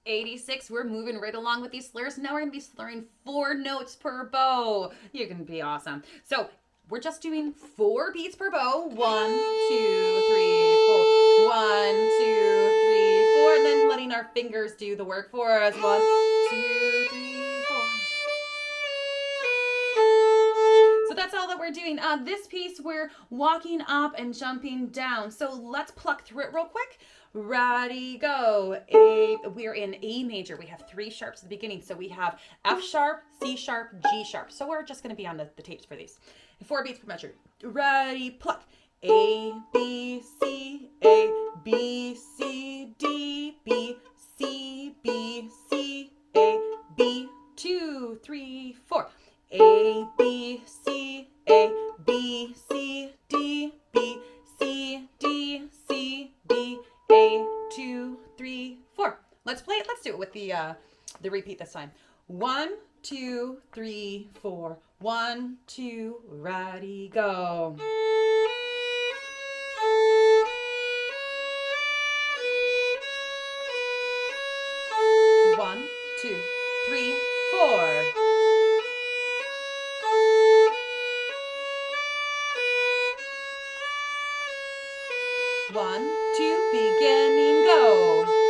86. We're moving right along with these slurs. Now we're going to be slurring 4 notes per bow. You're going to be awesome. So we're just doing 4 beats per bow. 1, 2, 3, 4. 1, 2, 3, 4. And then letting our fingers do the work for us. 1, 2, 3, 4. So that's all that we're doing. This piece, we're walking up and jumping down. So let's pluck through it real quick. Ready, go. We're in A major. We have 3 sharps at the beginning. So we have F sharp, C sharp, G sharp. So we're just going to be on the tapes for these. 4 beats per measure. Ready, pluck. A, B, C, A, B, C, D, B, C, B, C, A, B, 2, 3, 4. A, B, C, A, B, C, D, B, C, D, C, D, A, 2, 3, 4. Let's play it. Let's do it with the repeat this time. 1, 2, 3, 4. 1, 2, ready, go. 1, 2, 3, 4. 1, 2, beginning, go.